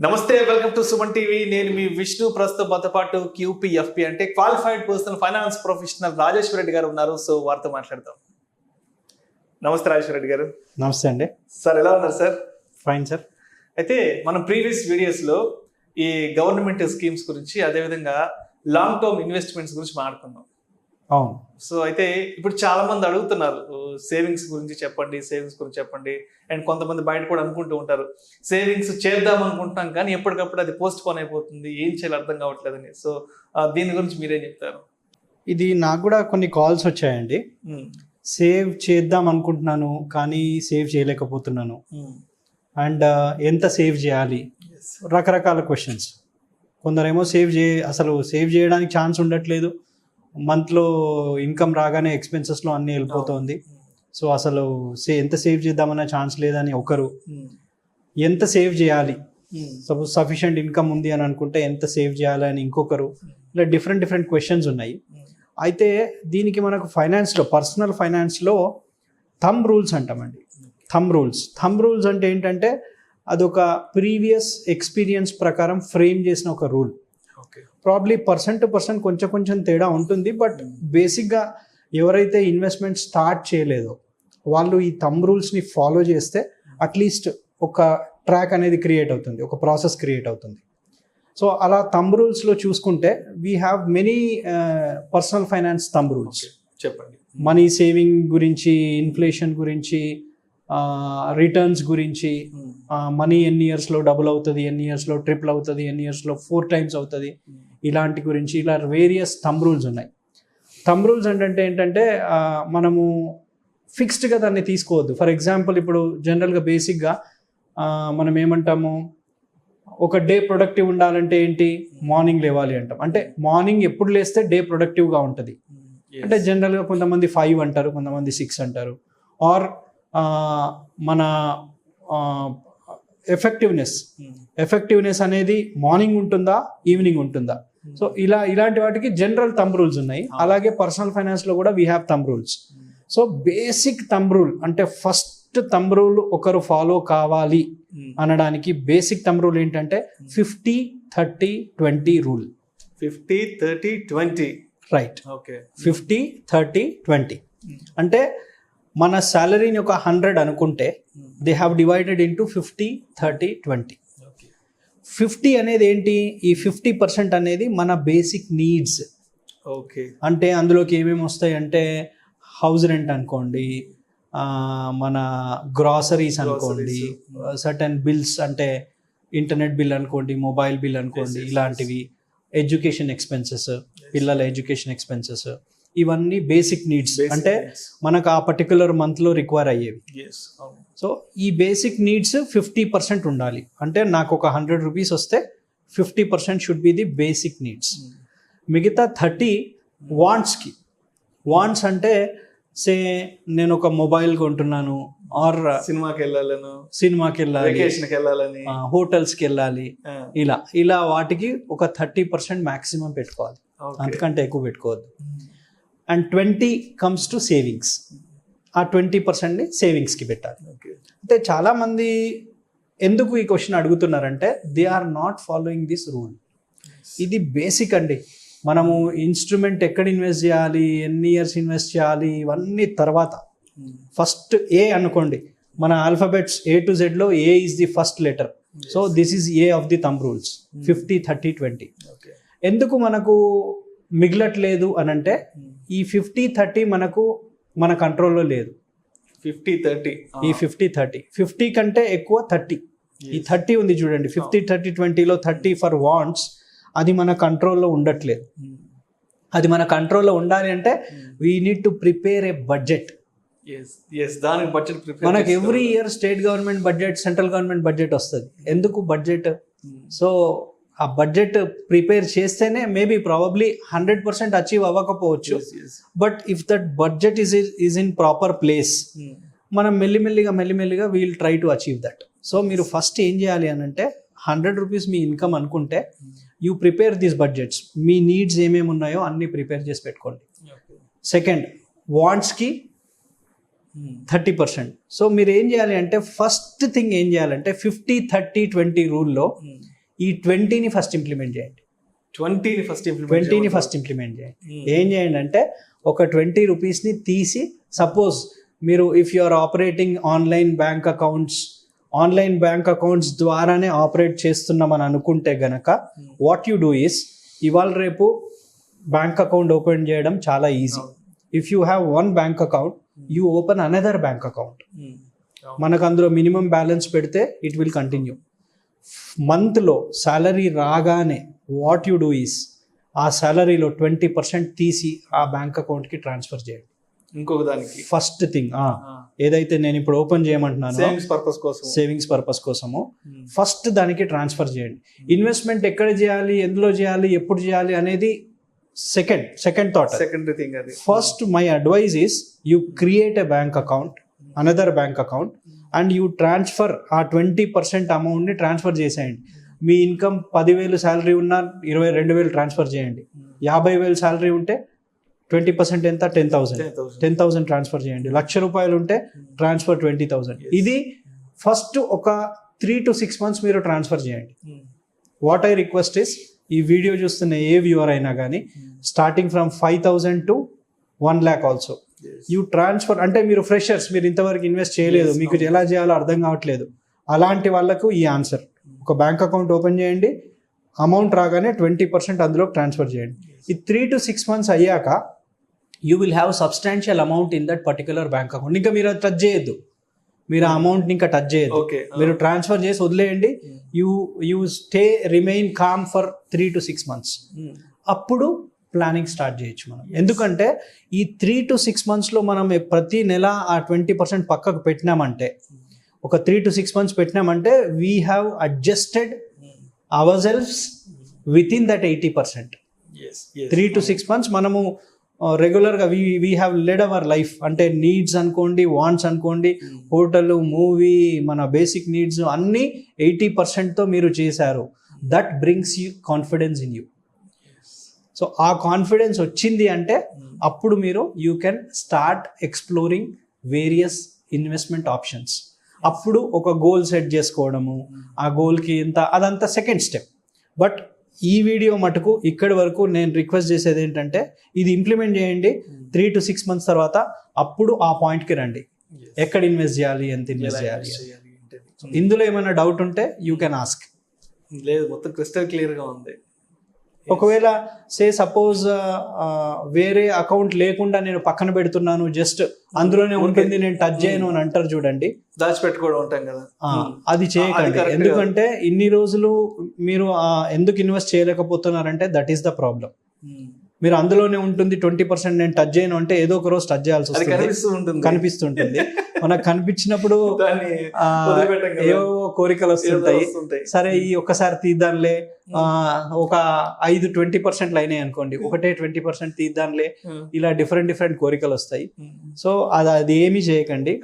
నమస్తే, welcome to Suman TV. నేను మీ విష్ణు. ప్రస్తుతం పాటు QPFP అంటే qualified personal finance professional Rajeshwar Reddy గారు ఉన్నారు. సో వారితో మాట్లాడదాం. నమస్తే రాజేశ్వర్ రెడ్డి గారు. నమస్తే అండి సార్, ఎలా ఉన్నారు సార్? Fine sir. అయితే మనం ప్రీవియస్ వీడియోస్లో ఈ గవర్నమెంట్ స్కీమ్స్ గురించి, అదేవిధంగా లాంగ్ టర్మ్ ఇన్వెస్ట్మెంట్స్ గురించి మాట్లాడుకున్నాం. అవును. సో అయితే ఇప్పుడు చాలా మంది అడుగుతున్నారు, సేవింగ్స్ గురించి చెప్పండి. అండ్ కొంతమంది బయట కూడా అనుకుంటూ ఉంటారు, సేవింగ్స్ చేద్దాం అనుకుంటున్నాం కానీ ఎప్పటికప్పుడు అది పోస్ట్ పోన్ అయిపోతుంది, ఏం చేయాలి అర్థం కావట్లేదని. సో దీని గురించి మీరేం చెప్తారు? ఇది నాకు కూడా కొన్ని కాల్స్ వచ్చాయండి. సేవ్ చేద్దాం అనుకుంటున్నాను కానీ సేవ్ చేయలేకపోతున్నాను, అండ్ ఎంత సేవ్ చేయాలి, రకరకాల క్వశ్చన్స్. కొందరేమో అసలు సేవ్ చేయడానికి ఛాన్స్ ఉండట్లేదు, మంత్లో ఇన్కమ్ రాగానే ఎక్స్పెన్సెస్లో అన్నీ వెళ్ళిపోతుంది. సో అసలు ఎంత సేవ్ చేద్దామన్న ఛాన్స్ లేదని ఒకరు, ఎంత సేవ్ చేయాలి, సపోజ్ సఫిషియంట్ ఇన్కమ్ ఉంది అని అనుకుంటే ఎంత సేవ్ చేయాలి అని ఇంకొకరు. ఇలా డిఫరెంట్ క్వశ్చన్స్ ఉన్నాయి. అయితే దీనికి మనకు పర్సనల్ ఫైనాన్స్లో థంబ్ రూల్స్ అంటామండి. థంబ్ రూల్స్ అంటే ఏంటంటే అదొక ప్రీవియస్ ఎక్స్పీరియన్స్ ప్రకారం ఫ్రేమ్ చేసిన ఒక rule. Probably person to person కొంచెం తేడా ఉంటుంది, బట్ బేసిక్గా ఎవరైతే ఇన్వెస్ట్మెంట్ స్టార్ట్ చేయలేదో వాళ్ళు ఈ థంబ్ రూల్స్ని ఫాలో చేస్తే అట్లీస్ట్ ఒక ట్రాక్ అనేది క్రియేట్ అవుతుంది, ఒక ప్రాసెస్ క్రియేట్ అవుతుంది. సో అలా థంబ్ రూల్స్లో చూసుకుంటే we have many personal finance thumb rules. చెప్పండి. మనీ సేవింగ్ గురించి, ఇన్ఫ్లేషన్ గురించి, రిటర్న్స్ గురించి, మనీ ఎన్ని ఇయర్స్లో డబుల్ అవుతుంది, ఎన్ని ఇయర్స్లో ట్రిపుల్ అవుతుంది, ఎన్ని ఇయర్స్లో 4 times అవుతుంది, ఇలాంటి గురించి ఇలా వేరియస్ థంబ్ రూల్స్ ఉన్నాయి. థంబ్ రూల్స్ ఏంటంటే మనము ఫిక్స్డ్గా దాన్ని తీసుకోవద్దు. ఫర్ ఎగ్జాంపుల్ ఇప్పుడు జనరల్గా బేసిక్గా మనం ఏమంటాము, ఒక డే ప్రొడక్టివ్ ఉండాలంటే ఏంటి, మార్నింగ్ లేవాలి అంటాం. అంటే మార్నింగ్ ఎప్పుడు లేస్తే డే ప్రొడక్టివ్గా ఉంటుంది అంటే జనరల్గా కొంతమంది 5 అంటారు, కొంతమంది 6 అంటారు. ఆర్ మన ఎఫెక్టివ్నెస్ అనేది మార్నింగ్ ఉంటుందా, ఈవినింగ్ ఉంటుందా. సో ఇలాంటి వాటికి జనరల్ థంబ్ రూల్స్ ఉన్నాయి. అలాగే పర్సనల్ ఫైనాన్స్లో కూడా we have thumb rules. So basic thumb rule అంటే ఫస్ట్ థంబ్ రూల్ ఒకరు ఫాలో కావాలి అనడానికి బేసిక్ థంబ్ రూల్ ఏంటంటే 50-30-20 రూల్. 50-30-20 రైట్. ఓకే. 50-30-20 అంటే మన శాలరీని ఒక 100 అనుకుంటే దే హ్యావ్ డివైడెడ్ ఇంటూ 50-30-20. 50 అనేది ఏంటి, ఈ 50% అనేది మన బేసిక్ నీడ్స్. ఓకే. అంటే అందులోకి ఏమేమి వస్తాయి అంటే హౌస్ రెంట్ అనుకోండి, మన గ్రాసరీస్ అనుకోండి, సర్టన్ బిల్స్ అంటే ఇంటర్నెట్ బిల్ అనుకోండి, మొబైల్ బిల్ అనుకోండి, ఇలాంటివి, ఎడ్యుకేషన్ ఎక్స్పెన్సెస్, పిల్లల ఎడ్యుకేషన్ ఎక్స్పెన్సెస్, ఇవన్నీ బేసిక్ నీడ్స్. అంటే మనకు ఆ పర్టికులర్ మంత్లో రిక్వైర్ అయ్యేవి. సో ఈ బేసిక్ నీడ్స్ 50% ఉండాలి. అంటే నాకు ఒక 100 రూపీస్ వస్తే 50% should be the basic needs. మిగతా 30 వాంట్స్కి. వాంట్స్ అంటే నేను ఒక మొబైల్ కొంటున్నాను, ఆర్ సినిమాకి వెళ్ళాలి, హోటల్స్కి వెళ్ళాలి, ఇలా వాటికి ఒక 30% మ్యాక్సిమం పెట్టుకోవాలి, అంతకంటే ఎక్కువ పెట్టుకోవద్దు. And 20 comes to savings. ఆ 20%ని సేవింగ్స్కి పెట్టాలి. అంటే చాలామంది ఎందుకు ఈ క్వశ్చన్ అడుగుతున్నారంటే they are not following this rule. ఇది బేసిక్ అండి. మనము ఇన్స్ట్రుమెంట్ ఎక్కడ ఇన్వెస్ట్ చేయాలి, ఎన్ని ఇయర్స్ ఇన్వెస్ట్ చేయాలి, ఇవన్నీ తర్వాత. ఫస్ట్ ఏ అనుకోండి, మన ఆల్ఫాబెట్స్ A to Z లో A is the first letter. So this is A of the thumb rules. 50-30-20. ఎందుకు మనకు మిగలట్లేదు అని అంటే ఈ 50-30 మన కంట్రోల్లో లేదు. 50-30 ఈ 50-30 50 కంటే ఎక్కువ 30. ఈ 30 ఉంది చూడండి, 50-30-20లో 30 ఫర్ వాంట్స్. అది మన కంట్రోల్లో ఉండట్లేదు. అది మన కంట్రోల్లో ఉండాలి అంటే we need to prepare a budget. మనకు every year state government budget, central government budget వస్తుంది. ఎందుకు బడ్జెట్? సో ఆ బడ్జెట్ ప్రిపేర్ చేస్తేనే మేబీ ప్రాబబ్లీ 100% అచీవ్ అవ్వకపోవచ్చు. But if that budget is in proper place, మనం మెల్లిమెల్లిగా we'll try to achieve that. So మీరు first ఏం చేయాలి అని అంటే 100 రూపీస్ మీ ఇన్కమ్ అనుకుంటే యూ ప్రిపేర్ దీస్ బడ్జెట్స్. మీ నీడ్స్ ఏమేమి ఉన్నాయో అన్నీ ప్రిపేర్ చేసి పెట్టుకోండి. సెకండ్, వాంట్స్కి 30%. సో మీరు ఏం చేయాలి అంటే ఫస్ట్ థింగ్ ఏం చేయాలంటే 50-30-20 రూల్లో ఈ 20ని ఫస్ట్ ఇంప్లిమెంట్ చేయండి. 20ని ఫస్ట్ ఇంప్లిమెంట్ చేయండి. ఏం చేయండి అంటే ఒక 20 రూపీస్ని తీసి, సపోజ్ మీరు if you are operating online bank accounts ద్వారానే ఆపరేట్ చేస్తున్నామని అనుకుంటే గనక వాట్ యు డూ ఇస్, ఇవాళ రేపు బ్యాంక్ అకౌంట్ ఓపెన్ చేయడం చాలా easy. If you have one bank account you open another bank account. మనకు అందులో మినిమం బ్యాలెన్స్ పెడితే ఇట్ విల్ కంటిన్యూ. మంత్లో శాలరీ రాగానే వాట్ యు డూ ఈస్ ఆ శాలరీలో 20% తీసి ఆ బ్యాంక్ అకౌంట్కి ట్రాన్స్ఫర్ చేయండి. ఇంకొక దానికి ఫస్ట్ థింగ్ ఏదైతే నేను ఇప్పుడు ఓపెన్ చేయమంటున్నాను సేవింగ్స్ పర్పస్ కోసము ఫస్ట్ దానికి ట్రాన్స్ఫర్ చేయండి. ఇన్వెస్ట్మెంట్ ఎక్కడ చేయాలి, ఎందులో చేయాలి, ఎప్పుడు చేయాలి అనేది సెకండ్ థాట్, సెకండరీ థింగ్. అది first my advice is you create a bank account, another bank account, and you transfer ఆ 20% అమౌంట్ని ట్రాన్స్ఫర్ చేసేయండి. మీ ఇన్కమ్ 10,000 శాలరీ ఉన్నా 22,000 ట్రాన్స్ఫర్ చేయండి. 50,000 శాలరీ ఉంటే 20% ఎంత, 10,000 ట్రాన్స్ఫర్ చేయండి. ₹1,00,000 ఉంటే ట్రాన్స్ఫర్ 20,000. ఇది ఫస్ట్ ఒక 3 to 6 months మీరు ట్రాన్స్ఫర్ చేయండి. వాట్ ఐ రిక్వెస్ట్ ఇస్, ఈ వీడియో చూస్తున్న ఏ వ్యూవర్ అయినా కానీ starting from 5,000 to 1 lakh also you transfer. అంటే మీరు ఫ్రెషర్స్, మీరు ఇంతవరకు ఇన్వెస్ట్ చేయలేదు, మీకు ఎలా చేయాలో అర్థం కావట్లేదు, అలాంటి వాళ్ళకు ఈ ఆన్సర్. ఒక బ్యాంక్ అకౌంట్ ఓపెన్ చేయండి, అమౌంట్ రాగానే 20% అందులో ట్రాన్స్ఫర్ చేయండి. ఈ 3 to 6 months అయ్యాక you will have substantial amount in that particular bank account. ఇంకా మీరు టచ్ చేయొద్దు, మీరు ఆ అమౌంట్ని ఇంకా టచ్ చేయొద్దు, మీరు ట్రాన్స్ఫర్ చేసి వదిలేయండి. You remain calm for 3 to 6 months. అప్పుడు ప్లానింగ్ స్టార్ట్ చేయొచ్చు మనం. ఎందుకంటే ఈ 3 to 6 monthsలో మనం ప్రతి నెల ఆ 20% పక్కకు పెట్టినామంటే, ఒక 3 to 6 months పెట్టినామంటే we have adjusted our selfs with in that 80%. 3 to 6 months మనము రెగ్యులర్గా we have led our life. అంటే నీడ్స్ అనుకోండి, వాంట్స్ అనుకోండి, హోటల్, మూవీ, మన బేసిక్ నీడ్స్ అన్నీ 80%తో మీరు చేశారు. That brings you confidence in you. So ఆ కాన్ఫిడెన్స్ వచ్చింది అంటే అప్పుడు మీరు you can start exploring various investment options. అప్పుడు ఒక గోల్ సెట్ చేసుకోవడము, ఆ గోల్కి ఇంత, అదంతా సెకండ్ స్టెప్. బట్ ఈ వీడియో మటుకు ఇక్కడి వరకు నేను రిక్వెస్ట్ చేసేది ఏంటంటే ఇది ఇంప్లిమెంట్ చేయండి. 3 to 6 months తర్వాత అప్పుడు ఆ పాయింట్కి రండి, ఎక్కడ ఇన్వెస్ట్ చేయాలి, ఎంత ఇన్వెస్ట్ చేయాలి. ఇందులో ఏమైనా డౌట్ ఉంటే యూ కెన్ ఆస్క్. లేదు, మొత్తం క్రిస్టల్ క్లియర్గా ఉంది. ఒకవేళ సపోజ్ వేరే అకౌంట్ లేకుండా నేను పక్కన పెడుతున్నాను, జస్ట్ అందులోనే ఉంటుంది, నేను టచ్ చేయను అని అంటారు చూడండి, దాచిపెట్టుకోవడం ఉంటాం కదా, అది చేయకండి. ఎందుకంటే ఇన్ని రోజులు మీరు ఎందుకు ఇన్వెస్ట్ చేయలేకపోతున్నారంటే దట్ ఈస్ ద ప్రాబ్లం. మీరు అందులోనే ఉంటుంది 20% నేను టచ్ చేయను అంటే ఏదో ఒక రోజు టచ్ చేయాల్సి వస్తుంది, కనిపిస్తుంటుంది. మనకు కనిపించినప్పుడు ఏవో కోరికలు వస్తుంటాయి. సరే ఈ ఒక్కసారి తీద్దాంలే, ఒక 5-20% అయినాయి అనుకోండి, ఒకటే 20% తీద్దాంలే, ఇలా డిఫరెంట్ కోరికలు వస్తాయి. సో అది ఏమీ చేయకండి,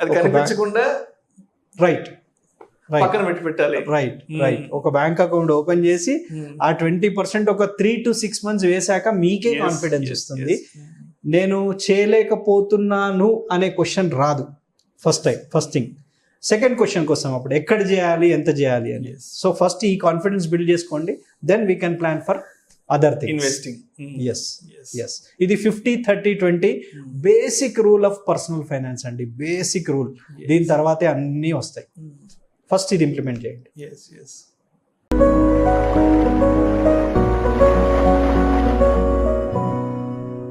రైట్ పక్కన పెట్టి పెట్టాలి. రైట్ ఒక బ్యాంక్ అకౌంట్ ఓపెన్ చేసి ఆ 20% ఒక 3 to 6 months వేసాక మీకే కాన్ఫిడెన్స్ వస్తుంది. నేను చేయలేకపోతున్నాను అనే క్వశ్చన్ రాదు ఫస్ట్ థింగ్. సెకండ్ క్వశ్చన్ కోసం అప్పుడు ఎక్కడ చేయాలి, ఎంత చేయాలి అని. సో ఫస్ట్ ఈ కాన్ఫిడెన్స్ బిల్డ్ చేసుకోండి, then we can plan for other things. Investing. Yes ఇది 50-30-20 basic rule of personal finance అండి, బేసిక్ రూల్. దీని తర్వాతే అన్నీ వస్తాయి. ఫస్ట్ ఇది ఇంప్లిమెంట్ చేయండి.